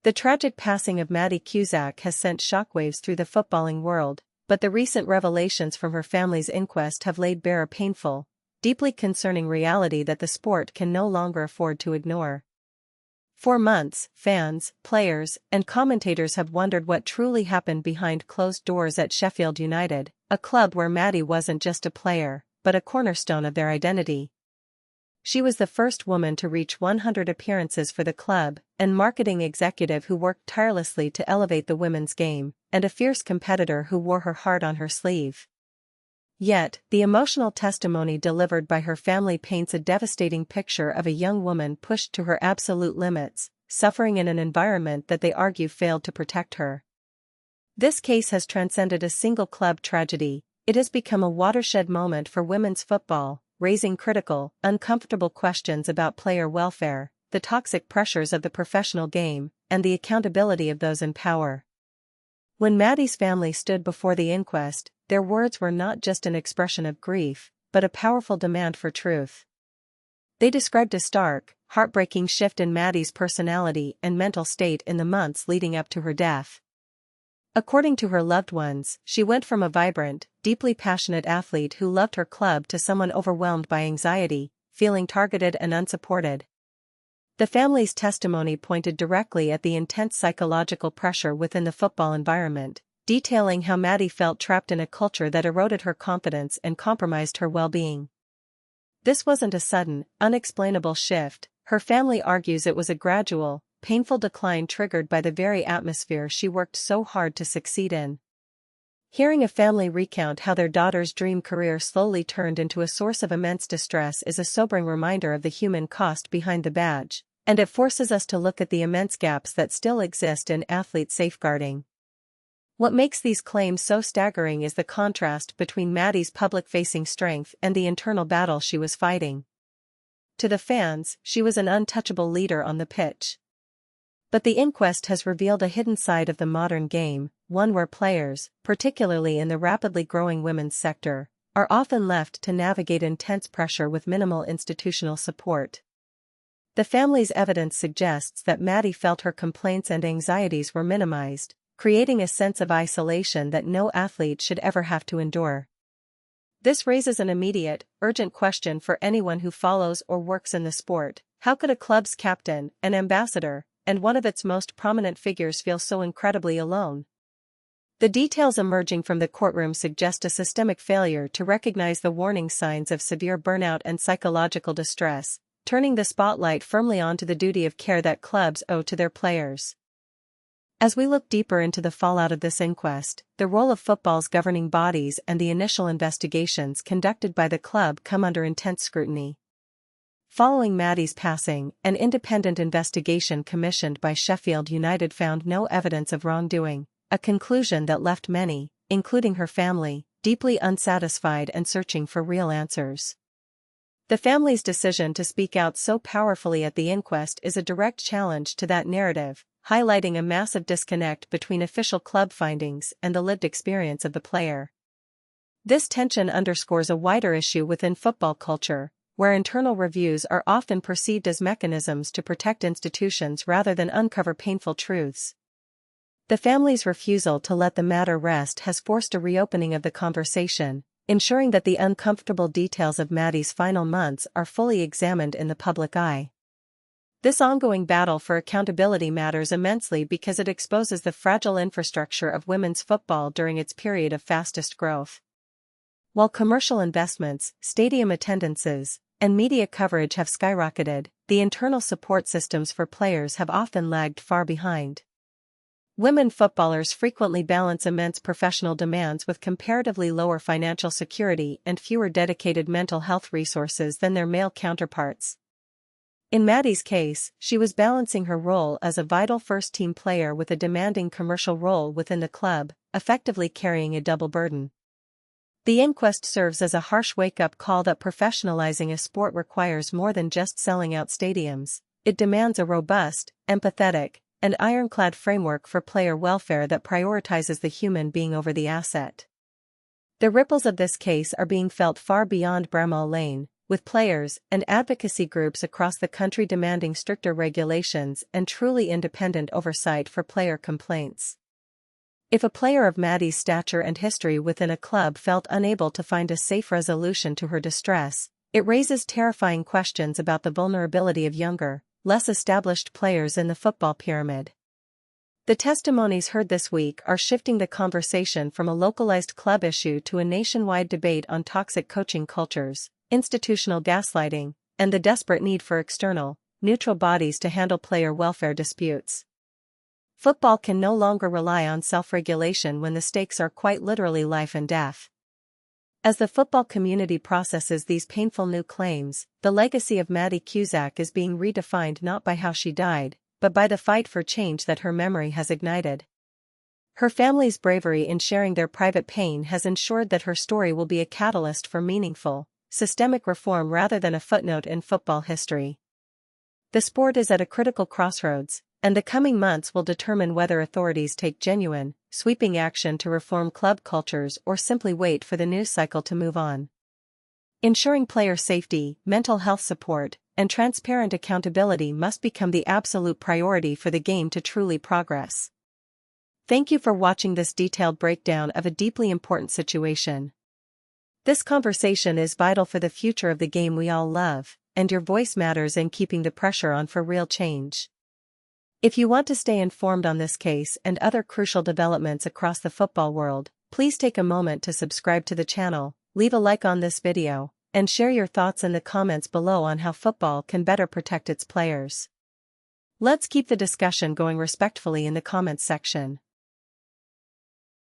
The tragic passing of Maddy Cusack has sent shockwaves through the footballing world, but the recent revelations from her family's inquest have laid bare a painful, deeply concerning reality that the sport can no longer afford to ignore. For months, fans, players, and commentators have wondered what truly happened behind closed doors at Sheffield United, a club where Maddy wasn't just a player, but a cornerstone of their identity. She was the first woman to reach 100 appearances for the club, and marketing executive who worked tirelessly to elevate the women's game, and a fierce competitor who wore her heart on her sleeve. Yet, the emotional testimony delivered by her family paints a devastating picture of a young woman pushed to her absolute limits, suffering in an environment that they argue failed to protect her. This case has transcended a single club tragedy. It has become a watershed moment for women's football, raising critical, uncomfortable questions about player welfare, the toxic pressures of the professional game, and the accountability of those in power. When Maddy's family stood before the inquest, their words were not just an expression of grief, but a powerful demand for truth. They described a stark, heartbreaking shift in Maddy's personality and mental state in the months leading up to her death. According to her loved ones, she went from a vibrant, deeply passionate athlete who loved her club to someone overwhelmed by anxiety, feeling targeted and unsupported. The family's testimony pointed directly at the intense psychological pressure within the football environment, detailing how Maddy felt trapped in a culture that eroded her confidence and compromised her well-being. This wasn't a sudden, unexplainable shift. Her family argues it was a gradual, painful decline triggered by the very atmosphere she worked so hard to succeed in. Hearing a family recount how their daughter's dream career slowly turned into a source of immense distress is a sobering reminder of the human cost behind the badge, and it forces us to look at the immense gaps that still exist in athlete safeguarding. What makes these claims so staggering is the contrast between Maddy's public-facing strength and the internal battle she was fighting. To the fans, she was an untouchable leader on the pitch. But the inquest has revealed a hidden side of the modern game, one where players, particularly in the rapidly growing women's sector, are often left to navigate intense pressure with minimal institutional support. The family's evidence suggests that Maddy felt her complaints and anxieties were minimized, creating a sense of isolation that no athlete should ever have to endure. This raises an immediate, urgent question for anyone who follows or works in the sport. How could a club's captain, an ambassador, and one of its most prominent figures feel so incredibly alone? The details emerging from the courtroom suggest a systemic failure to recognize the warning signs of severe burnout and psychological distress, turning the spotlight firmly onto the duty of care that clubs owe to their players. As we look deeper into the fallout of this inquest, the role of football's governing bodies and the initial investigations conducted by the club come under intense scrutiny. Following Maddy's passing, an independent investigation commissioned by Sheffield United found no evidence of wrongdoing, a conclusion that left many, including her family, deeply unsatisfied and searching for real answers. The family's decision to speak out so powerfully at the inquest is a direct challenge to that narrative, highlighting a massive disconnect between official club findings and the lived experience of the player. This tension underscores a wider issue within football culture, where internal reviews are often perceived as mechanisms to protect institutions rather than uncover painful truths. The family's refusal to let the matter rest has forced a reopening of the conversation, ensuring that the uncomfortable details of Maddy's final months are fully examined in the public eye. This ongoing battle for accountability matters immensely because it exposes the fragile infrastructure of women's football during its period of fastest growth. While commercial investments, stadium attendances, and media coverage have skyrocketed, the internal support systems for players have often lagged far behind. Women footballers frequently balance immense professional demands with comparatively lower financial security and fewer dedicated mental health resources than their male counterparts. In Maddy's case, she was balancing her role as a vital first-team player with a demanding commercial role within the club, effectively carrying a double burden. The inquest serves as a harsh wake-up call that professionalizing a sport requires more than just selling out stadiums. It demands a robust, empathetic, and ironclad framework for player welfare that prioritizes the human being over the asset. The ripples of this case are being felt far beyond Bramall Lane, with players and advocacy groups across the country demanding stricter regulations and truly independent oversight for player complaints. If a player of Maddy's stature and history within a club felt unable to find a safe resolution to her distress, it raises terrifying questions about the vulnerability of younger, less established players in the football pyramid. The testimonies heard this week are shifting the conversation from a localized club issue to a nationwide debate on toxic coaching cultures, institutional gaslighting, and the desperate need for external, neutral bodies to handle player welfare disputes. Football can no longer rely on self-regulation when the stakes are quite literally life and death. As the football community processes these painful new claims, the legacy of Maddy Cusack is being redefined not by how she died, but by the fight for change that her memory has ignited. Her family's bravery in sharing their private pain has ensured that her story will be a catalyst for meaningful, systemic reform rather than a footnote in football history. The sport is at a critical crossroads, and the coming months will determine whether authorities take genuine, sweeping action to reform club cultures or simply wait for the news cycle to move on. Ensuring player safety, mental health support, and transparent accountability must become the absolute priority for the game to truly progress. Thank you for watching this detailed breakdown of a deeply important situation. This conversation is vital for the future of the game we all love, and your voice matters in keeping the pressure on for real change. If you want to stay informed on this case and other crucial developments across the football world, please take a moment to subscribe to the channel, leave a like on this video, and share your thoughts in the comments below on how football can better protect its players. Let's keep the discussion going respectfully in the comments section.